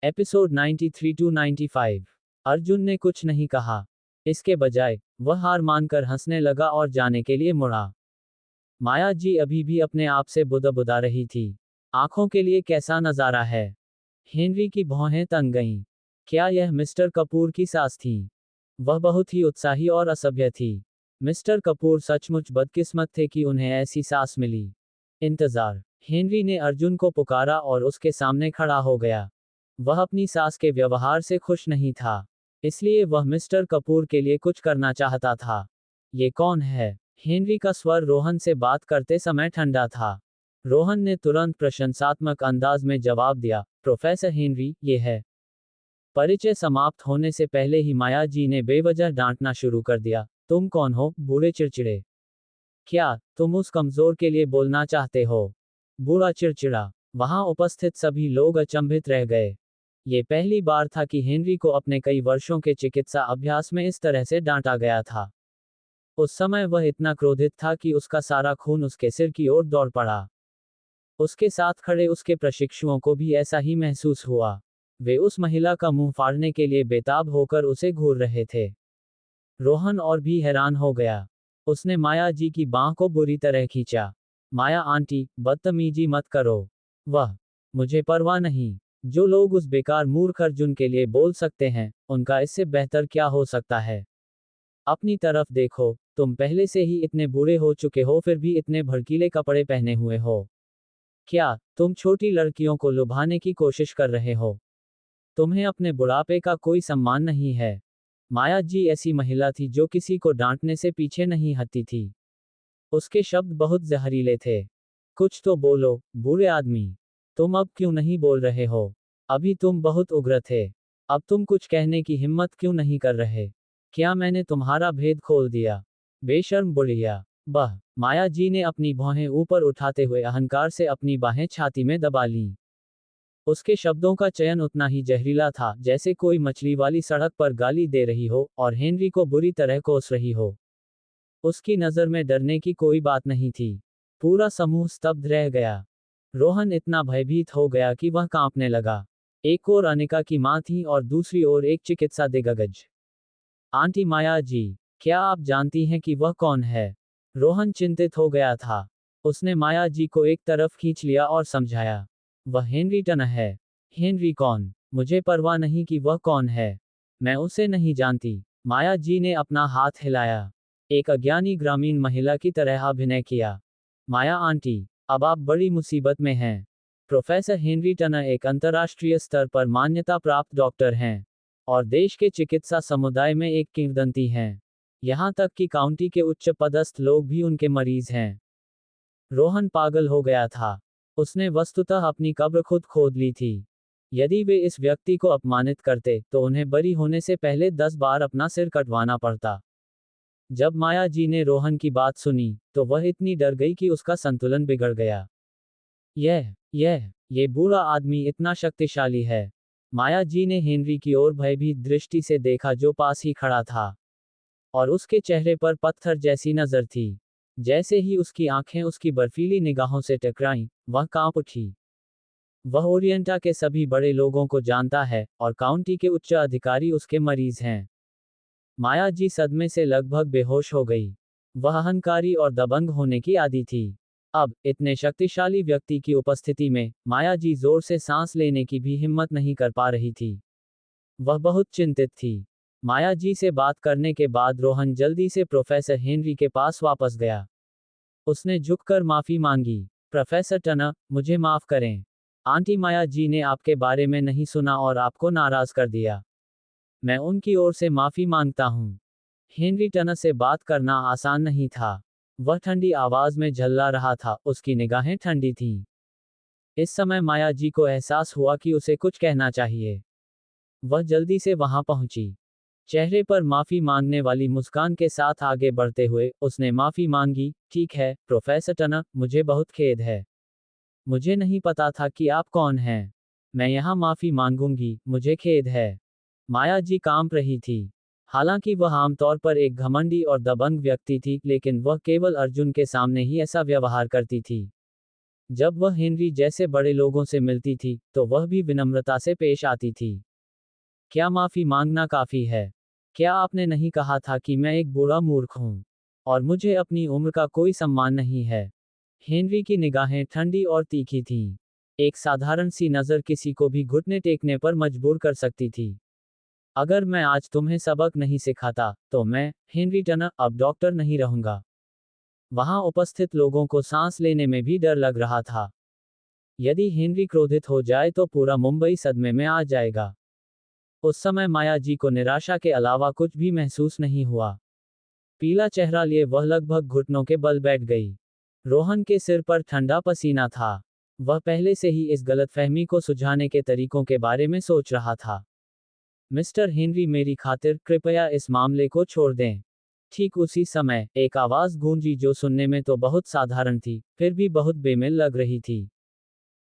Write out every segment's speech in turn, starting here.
Episode 93 to 95। Arjun ने कुछ नहीं कहा। इसके बजाय वह हार मानकर हंसने लगा और जाने के लिए मुड़ा। माया जी अभी भी अपने आप से बुदबुदा रही थी। आंखों के लिए कैसा नजारा है। हेनरी की भौहें तन गईं। क्या यह मिस्टर कपूर की सास थी? वह बहुत ही उत्साही और असभ्य थी। मिस्टर कपूर सचमुच बदकिस्मत थे कि उन्हें ऐसी सास मिली। इंतजार। हेनरी ने अर्जुन को पुकारा और उसके सामने खड़ा हो गया। वह अपनी सास के व्यवहार से खुश नहीं था, इसलिए वह मिस्टर कपूर के लिए कुछ करना चाहता था। ये कौन है? हेनरी का स्वर रोहन से बात करते समय ठंडा था। रोहन ने तुरंत प्रशंसात्मक अंदाज में जवाब दिया, प्रोफेसर हेनरी, ये है। परिचय समाप्त होने से पहले ही माया जी ने बेवजह डांटना शुरू कर दिया। तुम कौन हो, बूढ़े चिड़चिड़े? क्या तुम उस कमजोर के लिए बोलना चाहते हो? बूढ़ा चिड़चिड़ा। वहां उपस्थित सभी लोग अचंभित रह गए। ये पहली बार था कि हेनरी को अपने कई वर्षों के चिकित्सा अभ्यास में इस तरह से डांटा गया था। उस समय वह इतना क्रोधित था कि उसका सारा खून उसके सिर की ओर दौड़ पड़ा। उसके साथ खड़े उसके प्रशिक्षुओं को भी ऐसा ही महसूस हुआ। वे उस महिला का मुंह फाड़ने के लिए बेताब होकर उसे घूर रहे थे। रोहन और भी हैरान हो गया। उसने माया जी की बांह को बुरी तरह खींचा। माया आंटी, बदतमीजी मत करो। वह, मुझे परवाह नहीं। जो लोग उस बेकार मूर्ख अर्जुन के लिए बोल सकते हैं, उनका इससे बेहतर क्या हो सकता है? अपनी तरफ देखो, तुम पहले से ही इतने बूढ़े हो चुके हो, फिर भी इतने भड़कीले कपड़े पहने हुए हो। क्या तुम छोटी लड़कियों को लुभाने की कोशिश कर रहे हो? तुम्हें अपने बुढ़ापे का कोई सम्मान नहीं है। माया जी ऐसी महिला थी जो किसी को डांटने से पीछे नहीं हटती थी। उसके शब्द बहुत जहरीले थे। कुछ तो बोलो, बूढ़े आदमी। तुम अब क्यों नहीं बोल रहे हो? अभी तुम बहुत उग्र थे। अब तुम कुछ कहने की हिम्मत क्यों नहीं कर रहे? क्या मैंने तुम्हारा भेद खोल दिया? बेशर्म बुढ़िया। बह। माया जी ने अपनी भौहें ऊपर उठाते हुए अहंकार से अपनी बाहें छाती में दबा लीं। उसके शब्दों का चयन उतना ही जहरीला था जैसे कोई मछली वाली सड़क पर गाली दे रही हो और हेनरी को बुरी तरह कोस रही हो। उसकी नजर में डरने की कोई बात नहीं थी। पूरा समूह स्तब्ध रह गया। रोहन इतना भयभीत हो गया कि वह कांपने लगा। एक ओर अनिका की मां थी और दूसरी ओर एक चिकित्सा दिग्गज। आंटी माया जी, क्या आप जानती हैं कि वह कौन है? रोहन चिंतित हो गया था। उसने माया जी को एक तरफ खींच लिया और समझाया। वह हेनरी टनर है। हेनरी कौन? मुझे परवाह नहीं कि वह कौन है। मैं उसे नहीं जानती। माया जी ने अपना हाथ हिलाया। एक अज्ञानी ग्रामीण महिला की तरह अभिनय किया। माया आंटी, अब आप बड़ी मुसीबत में हैं। प्रोफेसर हेनरी टनर एक अंतर्राष्ट्रीय स्तर पर मान्यता प्राप्त डॉक्टर हैं और देश के चिकित्सा समुदाय में एक किंवदंती हैं। यहां तक कि काउंटी के उच्च पदस्थ लोग भी उनके मरीज हैं। रोहन पागल हो गया था। उसने वस्तुतः अपनी कब्र खुद खोद ली थी। यदि वे इस व्यक्ति को अपमानित करते तो उन्हें बरी होने से पहले 10 बार अपना सिर कटवाना पड़ता। जब माया जी ने रोहन की बात सुनी, तो वह इतनी डर गई कि उसका संतुलन बिगड़ गया। ये बूढ़ा आदमी इतना शक्तिशाली है। माया जी ने हेनरी की ओर भयभीत दृष्टि से देखा जो पास ही खड़ा था। और उसके चेहरे पर पत्थर जैसी नजर थी। जैसे ही उसकी आंखें उसकी बर्फीली निगाहों से टकराईं, वह कांप उठी। वह ओरिएंटा के सभी बड़े लोगों को जानता है और काउंटी के उच्च अधिकारी उसके मरीज हैं। माया जी सदमे से लगभग बेहोश हो गई। वह अहंकारी और दबंग होने की आदी थी। अब इतने शक्तिशाली व्यक्ति की उपस्थिति में माया जी जोर से सांस लेने की भी हिम्मत नहीं कर पा रही थी। वह बहुत चिंतित थी। माया जी से बात करने के बाद रोहन जल्दी से प्रोफेसर हेनरी के पास वापस गया। उसने झुककर माफी मांगी। प्रोफेसर टनर, मुझे माफ करें। आंटी माया जी ने आपके बारे में नहीं सुना और आपको नाराज कर दिया। मैं उनकी ओर से माफी मांगता हूँ। हेनरी टनर से बात करना आसान नहीं था। वह ठंडी आवाज में झल्ला रहा था, उसकी निगाहें ठंडी थीं। इस समय माया जी को एहसास हुआ कि उसे कुछ कहना चाहिए। वह जल्दी से वहां पहुंची। चेहरे पर माफी मांगने वाली मुस्कान के साथ आगे बढ़ते हुए उसने माफी मांगी। ठीक है प्रोफेसर टनर, मुझे बहुत खेद है। मुझे नहीं पता था कि आप कौन हैं। मैं यहाँ माफी मांगूंगी, मुझे खेद है। माया जी कांप रही थी। हालांकि वह आमतौर पर एक घमंडी और दबंग व्यक्ति थी, लेकिन वह केवल अर्जुन के सामने ही ऐसा व्यवहार करती थी। जब वह हेनरी जैसे बड़े लोगों से मिलती थी तो वह भी विनम्रता से पेश आती थी। क्या माफी मांगना काफी है? क्या आपने नहीं कहा था कि मैं एक बुरा मूर्ख हूं और मुझे अपनी उम्र का कोई सम्मान नहीं है? हेनरी की निगाहें ठंडी और तीखी थीं। एक साधारण सी नजर किसी को भी घुटने टेकने पर मजबूर कर सकती थी। अगर मैं आज तुम्हें सबक नहीं सिखाता तो मैं, हेनरी टनर, अब डॉक्टर नहीं रहूंगा। वहां उपस्थित लोगों को सांस लेने में भी डर लग रहा था। यदि हेनरी क्रोधित हो जाए तो पूरा मुंबई सदमे में आ जाएगा। उस समय माया जी को निराशा के अलावा कुछ भी महसूस नहीं हुआ। पीला चेहरा लिए वह लगभग घुटनों के बल बैठ गई। रोहन के सिर पर ठंडा पसीना था। वह पहले से ही इस गलतफहमी को सुलझाने के तरीकों के बारे में सोच रहा था। मिस्टर हेनरी, मेरी खातिर कृपया इस मामले को छोड़ दें। ठीक उसी समय एक आवाज गूंजी जो सुनने में तो बहुत साधारण थी, फिर भी बहुत बेमेल लग रही थी।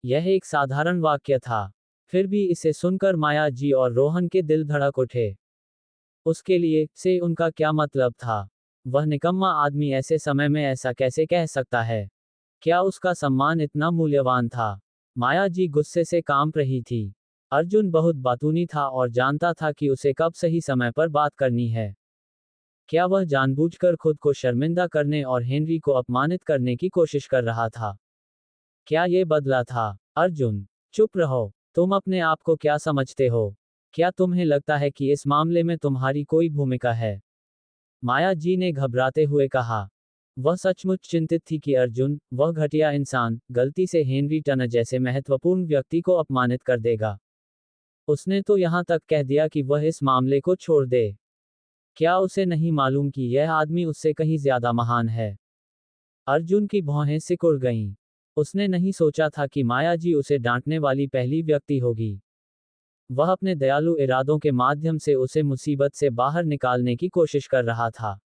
यह एक साधारण वाक्य था, फिर भी इसे सुनकर माया जी और रोहन के दिल धड़क उठे। उसके लिए से उनका क्या मतलब था? वह निकम्मा आदमी ऐसे समय में ऐसा कैसे कह सकता है? क्या उसका सम्मान इतना मूल्यवान था? माया जी गुस्से से कांप रही थी। अर्जुन बहुत बातूनी था और जानता था कि उसे कब सही समय पर बात करनी है। क्या वह जानबूझकर खुद को शर्मिंदा करने और हेनरी को अपमानित करने की कोशिश कर रहा था? क्या ये बदला था? अर्जुन, चुप रहो। तुम अपने आप को क्या समझते हो? क्या तुम्हें लगता है कि इस मामले में तुम्हारी कोई भूमिका है? माया जी ने घबराते हुए कहा। वह सचमुच चिंतित थी कि अर्जुन, वह घटिया इंसान, गलती से हेनरी टनर जैसे महत्वपूर्ण व्यक्ति को अपमानित कर देगा। उसने तो यहाँ तक कह दिया कि वह इस मामले को छोड़ दे। क्या उसे नहीं मालूम कि यह आदमी उससे कहीं ज्यादा महान है? अर्जुन की भौहें सिकुड़ गईं। उसने नहीं सोचा था कि माया जी उसे डांटने वाली पहली व्यक्ति होगी। वह अपने दयालु इरादों के माध्यम से उसे मुसीबत से बाहर निकालने की कोशिश कर रहा था।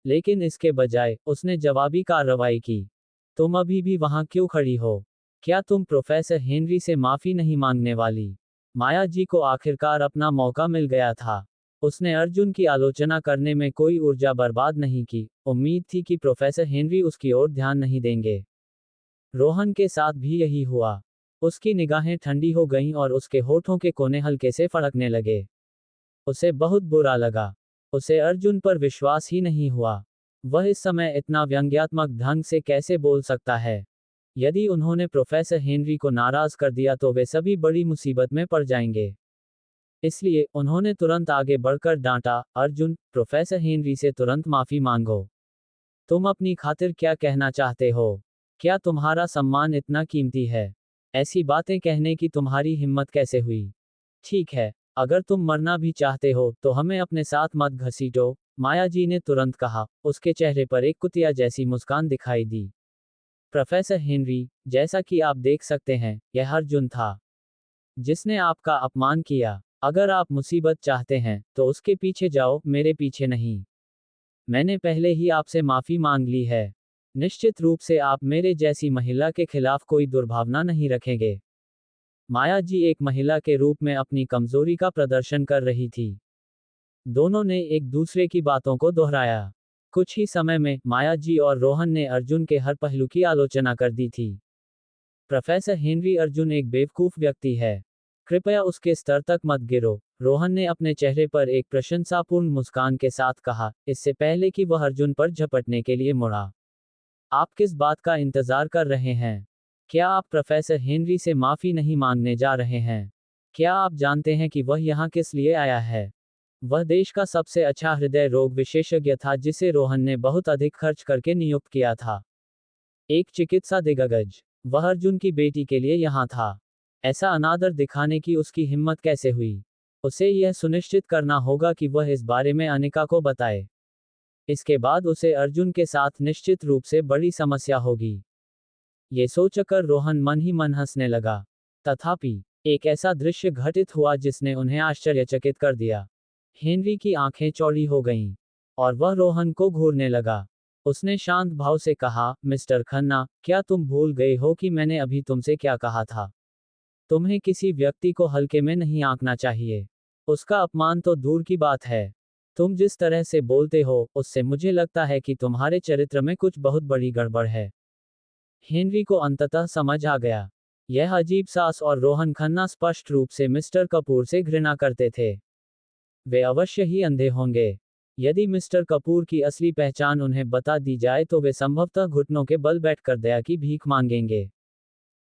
लेकिन इसके बजाय उसने जवाबी कार्रवाई की। तुम अभी भी वहां क्यों खड़ी हो? क्या तुम प्रोफेसर हेनरी से माफी नहीं मांगने वाली? माया जी को आखिरकार अपना मौका मिल गया था। उसने अर्जुन की आलोचना करने में कोई ऊर्जा बर्बाद नहीं की। उम्मीद थी कि प्रोफेसर हेनरी उसकी ओर ध्यान नहीं देंगे। रोहन के साथ भी यही हुआ। उसकी निगाहें ठंडी हो गईं और उसके होठों के कोने हल्के से फड़कने लगे। उसे बहुत बुरा लगा। उसे अर्जुन पर विश्वास ही नहीं हुआ। वह इस समय इतना व्यंग्यात्मक ढंग से कैसे बोल सकता है? यदि उन्होंने प्रोफेसर हेनरी को नाराज कर दिया तो वे सभी बड़ी मुसीबत में पड़ जाएंगे। इसलिए उन्होंने तुरंत आगे बढ़कर डांटा, अर्जुन, प्रोफेसर हेनरी से तुरंत माफी मांगो। तुम अपनी खातिर क्या कहना चाहते हो? क्या तुम्हारा सम्मान इतना कीमती है? ऐसी बातें कहने की तुम्हारी हिम्मत कैसे हुई? ठीक है, अगर तुम मरना भी चाहते हो तो हमें अपने साथ मत घसीटो, माया जी ने तुरंत कहा। उसके चेहरे पर एक कुतिया जैसी मुस्कान दिखाई दी। प्रोफेसर हेनरी, जैसा कि आप देख सकते हैं, यह अर्जुन था जिसने आपका अपमान किया। अगर आप मुसीबत चाहते हैं तो उसके पीछे जाओ, मेरे पीछे नहीं। मैंने पहले ही आपसे माफी मांग ली है। निश्चित रूप से आप मेरे जैसी महिला के खिलाफ कोई दुर्भावना नहीं रखेंगे। माया जी एक महिला के रूप में अपनी कमजोरी का प्रदर्शन कर रही थी। दोनों ने एक दूसरे की बातों को दोहराया। कुछ ही समय में माया जी और रोहन ने अर्जुन के हर पहलू की आलोचना कर दी थी। प्रोफेसर हेनरी, अर्जुन एक बेवकूफ व्यक्ति है। कृपया उसके स्तर तक मत गिरो, रोहन ने अपने चेहरे पर एक प्रशंसापूर्ण मुस्कान के साथ कहा, इससे पहले कि वह अर्जुन पर झपटने के लिए मुड़ा। आप किस बात का इंतजार कर रहे हैं? क्या आप प्रोफेसर हेनरी से माफी नहीं मांगने जा रहे हैं? क्या आप जानते हैं कि वह यहाँ किस लिए आया है? वह देश का सबसे अच्छा हृदय रोग विशेषज्ञ था जिसे रोहन ने बहुत अधिक खर्च करके नियुक्त किया था। एक चिकित्सा दिग्गज। वह अर्जुन की बेटी के लिए यहाँ था। ऐसा अनादर दिखाने की उसकी हिम्मत कैसे हुई? उसे यह सुनिश्चित करना होगा कि वह इस बारे में अनिका को बताए। इसके बाद उसे अर्जुन के साथ निश्चित रूप से बड़ी समस्या होगी। ये सोचकर रोहन मन ही मन हंसने लगा। तथापि एक ऐसा दृश्य घटित हुआ जिसने उन्हें आश्चर्यचकित कर दिया। हेनरी की आंखें चौड़ी हो गईं और वह रोहन को घूरने लगा। उसने शांत भाव से कहा, मिस्टर खन्ना, क्या तुम भूल गए हो कि मैंने अभी तुमसे क्या कहा था? तुम्हें किसी व्यक्ति को हल्के में नहीं आंकना चाहिए। उसका अपमान तो दूर की बात है। तुम जिस तरह से बोलते हो, उससे मुझे लगता है कि तुम्हारे चरित्र में कुछ बहुत बड़ी गड़बड़ है। हेनरी को अंततः समझ आ गया। यह अजीब सास और रोहन खन्ना स्पष्ट रूप से मिस्टर कपूर से घृणा करते थे। वे अवश्य ही अंधे होंगे। यदि मिस्टर कपूर की असली पहचान उन्हें बता दी जाए तो वे संभवतः घुटनों के बल बैठकर दया की भीख मांगेंगे।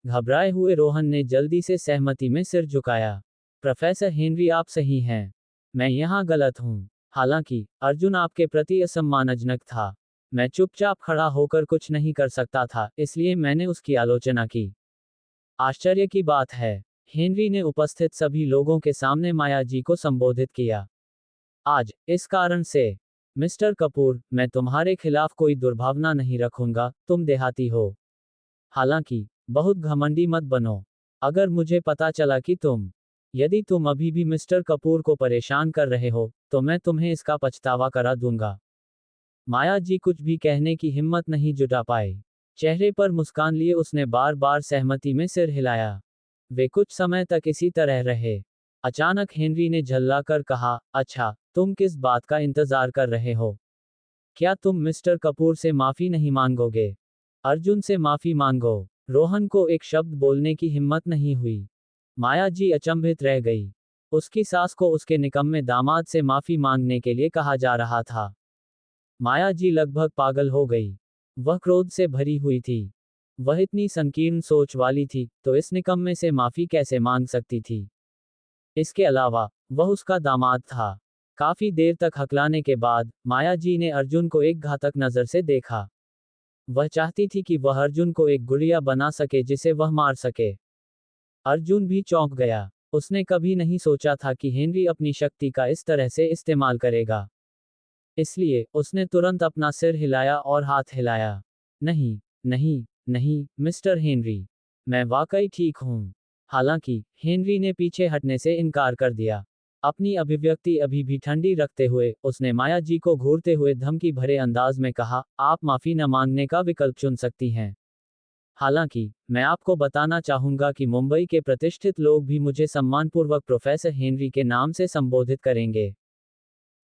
घबराए हुए रोहन ने जल्दी से सहमति में सिर झुकाया। प्रोफेसर हेनरी, आप सही हैं। मैं यहाँ गलत हूँ। हालांकि अर्जुन आपके प्रति असम्मानजनक था। मैं चुपचाप खड़ा होकर कुछ नहीं कर सकता था, इसलिए मैंने उसकी आलोचना की। आश्चर्य की बात है, हेनरी ने उपस्थित सभी लोगों के सामने माया जी को संबोधित किया। आज इस कारण से, मिस्टर कपूर, मैं तुम्हारे खिलाफ कोई दुर्भावना नहीं रखूंगा। तुम देहाती हो। हालांकि बहुत घमंडी मत बनो। अगर मुझे पता चला कि यदि तुम अभी भी मिस्टर कपूर को परेशान कर रहे हो, तो मैं तुम्हें इसका पछतावा करा दूंगा। माया जी कुछ भी कहने की हिम्मत नहीं जुटा पाई। चेहरे पर मुस्कान लिए उसने बार बार सहमति में सिर हिलाया। वे कुछ समय तक इसी तरह रहे। अचानक हेनरी ने झल्लाकर कहा, अच्छा, तुम किस बात का इंतजार कर रहे हो? क्या तुम मिस्टर कपूर से माफी नहीं मांगोगे? अर्जुन से माफी मांगो। रोहन को एक शब्द बोलने की हिम्मत नहीं हुई। माया जी अचंभित रह गई। उसकी सास को उसके निकम्मे दामाद से माफी मांगने के लिए कहा जा रहा था। माया जी लगभग पागल हो गई। वह क्रोध से भरी हुई थी। वह इतनी संकीर्ण सोच वाली थी, तो इस निकम्मे से माफी कैसे मांग सकती थी? इसके अलावा, वह उसका दामाद था। काफी देर तक हकलाने के बाद, माया जी ने अर्जुन को एक घातक नजर से देखा। वह चाहती थी कि वह अर्जुन को एक गुड़िया बना सके जिसे वह मार सके। अर्जुन भी चौंक गया। उसने कभी नहीं सोचा था कि हेनरी अपनी शक्ति का इस तरह से इस्तेमाल करेगा। इसलिए उसने तुरंत अपना सिर हिलाया और हाथ हिलाया। नहीं, नहीं, नहीं, मिस्टर हेनरी, मैं वाकई ठीक हूँ। हालांकि हेनरी ने पीछे हटने से इनकार कर दिया। अपनी अभिव्यक्ति अभी भी ठंडी रखते हुए उसने माया जी को घूरते हुए धमकी भरे अंदाज में कहा, आप माफी न मांगने का विकल्प चुन सकती हैं। हालांकि मैं आपको बताना चाहूंगा कि मुंबई के प्रतिष्ठित लोग भी मुझे सम्मानपूर्वक प्रोफेसर हेनरी के नाम से संबोधित करेंगे।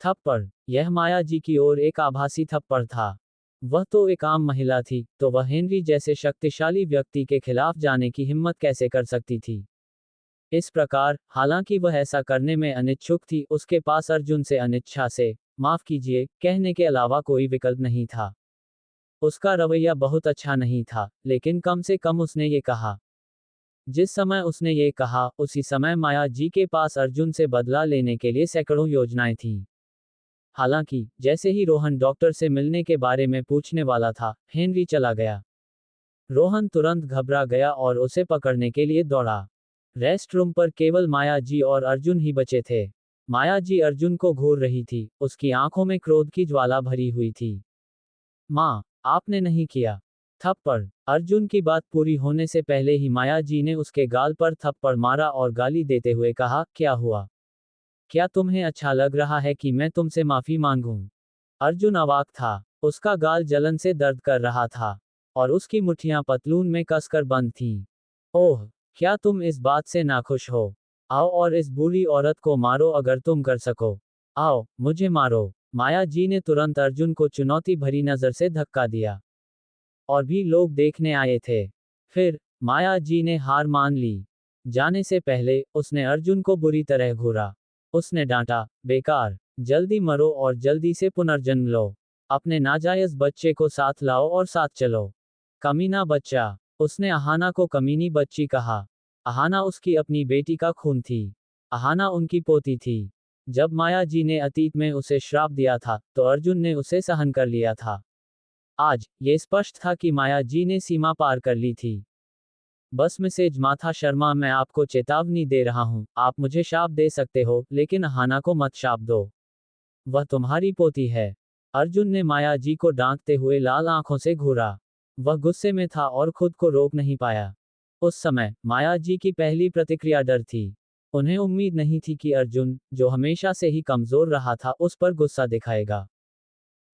थप्पड़। यह माया जी की ओर एक आभासी थप्पड़ था। वह तो एक आम महिला थी, तो वह हेनरी जैसे शक्तिशाली व्यक्ति के खिलाफ जाने की हिम्मत कैसे कर सकती थी? इस प्रकार, हालांकि वह ऐसा करने में अनिच्छुक थी, उसके पास अर्जुन से अनिच्छा से माफ कीजिए कहने के अलावा कोई विकल्प नहीं था। उसका रवैया बहुत अच्छा नहीं था, लेकिन कम से कम उसने ये कहा। जिस समय उसने ये कहा, उसी समय माया जी के पास अर्जुन से बदला लेने के लिए सैकड़ों योजनाएं थीं। हालांकि जैसे ही रोहन डॉक्टर से मिलने के बारे में पूछने वाला था, हेनरी चला गया। रोहन तुरंत घबरा गया और उसे पकड़ने के लिए दौड़ा। रेस्ट रूम पर केवल माया जी और अर्जुन ही बचे थे। माया जी अर्जुन को घूर रही थी, उसकी आंखों में क्रोध की ज्वाला भरी हुई थी। माँ, आपने नहीं किया। थप्पड़। अर्जुन की बात पूरी होने से पहले ही माया जी ने उसके गाल पर थप्पड़ मारा और गाली देते हुए कहा, क्या हुआ? क्या तुम्हें अच्छा लग रहा है कि मैं तुमसे माफी मांगूं? अर्जुन अवाक था। उसका गाल जलन से दर्द कर रहा था और उसकी मुट्ठियां पतलून में कसकर बंद थीं। ओह, क्या तुम इस बात से नाखुश हो? आओ और इस बूढ़ी औरत को मारो अगर तुम कर सको। आओ, मुझे मारो। माया जी ने तुरंत अर्जुन को चुनौती भरी नजर से धक्का दिया। और भी लोग देखने आए थे। फिर माया जी ने हार मान ली। जाने से पहले उसने अर्जुन को बुरी तरह घूरा। उसने डांटा, बेकार, जल्दी मरो और जल्दी से पुनर्जन्म लो। अपने नाजायज बच्चे को साथ लाओ और साथ चलो। कमीना बच्चा। उसने अहाना को कमीनी बच्ची कहा। अहाना उसकी अपनी बेटी का खून थी। अहाना उनकी पोती थी। जब माया जी ने अतीत में उसे श्राप दिया था, तो अर्जुन ने उसे सहन कर लिया था। आज ये स्पष्ट था कि माया जी ने सीमा पार कर ली थी। बस मिसेज माथा शर्मा, मैं आपको चेतावनी दे रहा हूं, आप मुझे शाप दे सकते हो, लेकिन अहाना को मत शाप दो। वह तुम्हारी पोती है। अर्जुन ने माया जी को डांटते हुए लाल आंखों से घूरा। वह गुस्से में था और खुद को रोक नहीं पाया। उस समय माया जी की पहली प्रतिक्रिया डर थी। उन्हें उम्मीद नहीं थी कि अर्जुन, जो हमेशा से ही कमजोर रहा था, उस पर गुस्सा दिखाएगा।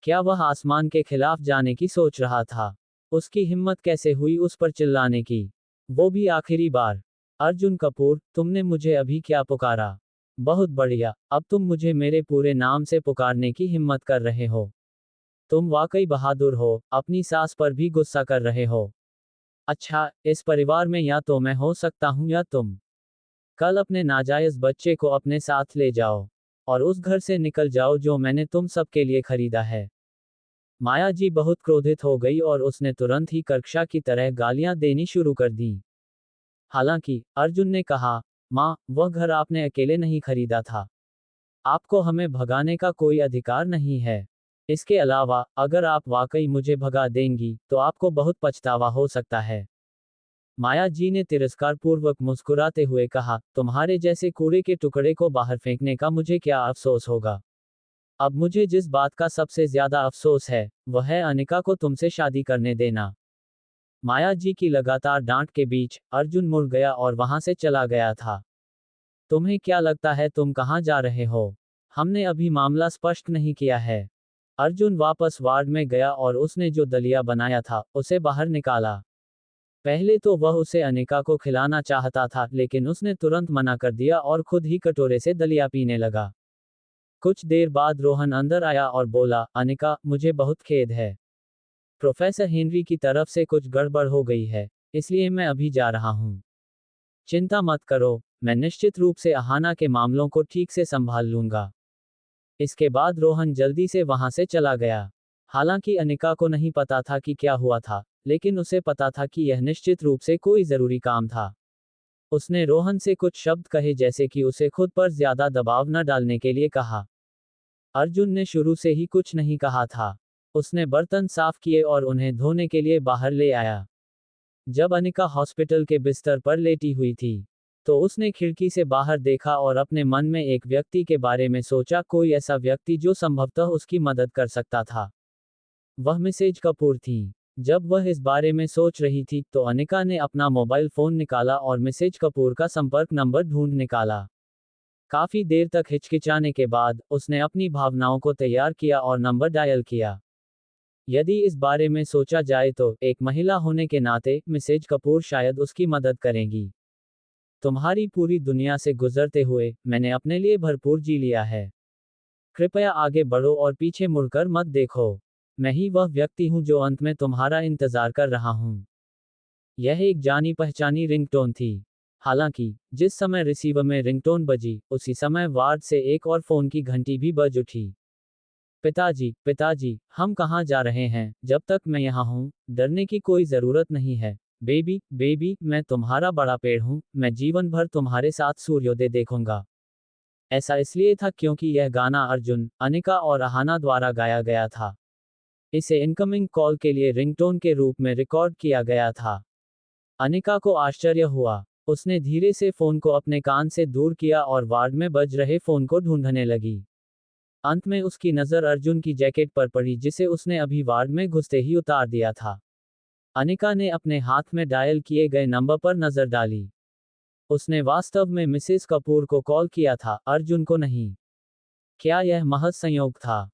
क्या वह आसमान के खिलाफ जाने की सोच रहा था? उसकी हिम्मत कैसे हुई उस पर चिल्लाने की? वो भी आखिरी बार। अर्जुन कपूर, तुमने मुझे अभी क्या पुकारा? बहुत बढ़िया, अब तुम मुझे मेरे पूरे नाम से पुकारने की हिम्मत कर रहे हो। तुम वाकई बहादुर हो, अपनी सास पर भी गुस्सा कर रहे हो। अच्छा, इस परिवार में या तो मैं हो सकता हूँ या तुम। कल अपने नाजायज बच्चे को अपने साथ ले जाओ और उस घर से निकल जाओ जो मैंने तुम सबके लिए खरीदा है। माया जी बहुत क्रोधित हो गई और उसने तुरंत ही कक्षा की तरह गालियां देनी शुरू कर दी। हालांकि अर्जुन ने कहा, माँ, वह घर आपने अकेले नहीं खरीदा था। आपको हमें भगाने का कोई अधिकार नहीं है। इसके अलावा, अगर आप वाकई मुझे भगा देंगी, तो आपको बहुत पछतावा हो सकता है। माया जी ने तिरस्कारपूर्वक मुस्कुराते हुए कहा, तुम्हारे जैसे कूड़े के टुकड़े को बाहर फेंकने का मुझे क्या अफसोस होगा। अब मुझे जिस बात का सबसे ज्यादा अफसोस है, वह है अनिका को तुमसे शादी करने देना। माया जी की लगातार डांट के बीच अर्जुन मुड़ गया और वहां से चला गया था। तुम्हें क्या लगता है तुम कहाँ जा रहे हो? हमने अभी मामला स्पष्ट नहीं किया है। अर्जुन वापस वार्ड में गया और उसने जो दलिया बनाया था, उसे बाहर निकाला। पहले तो वह उसे अनिका को खिलाना चाहता था, लेकिन उसने तुरंत मना कर दिया और खुद ही कटोरे से दलिया पीने लगा। कुछ देर बाद रोहन अंदर आया और बोला, अनिका, मुझे बहुत खेद है। प्रोफेसर हेनरी की तरफ से कुछ गड़बड़ हो गई है, इसलिए मैं अभी जा रहा हूँ। चिंता मत करो, मैं निश्चित रूप से अहाना के मामलों को ठीक से संभाल लूंगा। इसके बाद रोहन जल्दी से वहां से चला गया। हालांकि अनिका को नहीं पता था कि क्या हुआ था, लेकिन उसे पता था कि यह निश्चित रूप से कोई जरूरी काम था। उसने रोहन से कुछ शब्द कहे, जैसे कि उसे खुद पर ज्यादा दबाव न डालने के लिए कहा। अर्जुन ने शुरू से ही कुछ नहीं कहा था। उसने बर्तन साफ किए और उन्हें धोने के लिए बाहर ले आया। जब अनिका हॉस्पिटल के बिस्तर पर लेटी हुई थी, तो उसने खिड़की से बाहर देखा और अपने मन में एक व्यक्ति के बारे में सोचा, कोई ऐसा व्यक्ति जो संभवतः उसकी मदद कर सकता था। वह मिसेज कपूर थी। जब वह इस बारे में सोच रही थी, तो अनिका ने अपना मोबाइल फोन निकाला और मिसेज कपूर का संपर्क नंबर ढूंढ निकाला। काफी देर तक हिचकिचाने के बाद उसने अपनी भावनाओं को तैयार किया और नंबर डायल किया। यदि इस बारे में सोचा जाए तो एक महिला होने के नाते मिसेज कपूर शायद उसकी मदद करेंगी। तुम्हारी पूरी दुनिया से गुजरते हुए मैंने अपने लिए भरपूर जी लिया है। कृपया आगे बढ़ो और पीछे मुड़कर मत देखो। मैं ही वह व्यक्ति हूं जो अंत में तुम्हारा इंतजार कर रहा हूं। यह एक जानी पहचानी रिंगटोन थी। हालांकि जिस समय रिसीवर में रिंगटोन बजी, उसी समय वार्ड से एक और फोन की घंटी भी बज उठी। पिताजी, पिताजी, हम कहाँ जा रहे हैं? जब तक मैं यहाँ हूँ, डरने की कोई जरूरत नहीं है। बेबी, बेबी, मैं तुम्हारा बड़ा पेड़ हूँ, मैं जीवन भर तुम्हारे साथ सूर्योदय देखूंगा। ऐसा इसलिए था क्योंकि यह गाना अर्जुन, अनिका और अहाना द्वारा गाया गया था। इसे इनकमिंग कॉल के लिए रिंगटोन के रूप में रिकॉर्ड किया गया था। अनिका को आश्चर्य हुआ। उसने धीरे से फोन को अपने कान से दूर किया और वार्ड में बज रहे फोन को ढूंढने लगी। अंत में उसकी नज़र अर्जुन की जैकेट पर पड़ी, जिसे उसने अभी वार्ड में घुसते ही उतार दिया था। अनिका ने अपने हाथ में डायल किए गए नंबर पर नजर डाली। उसने वास्तव में मिसेस कपूर को कॉल किया था, अर्जुन को नहीं। क्या यह महज संयोग था?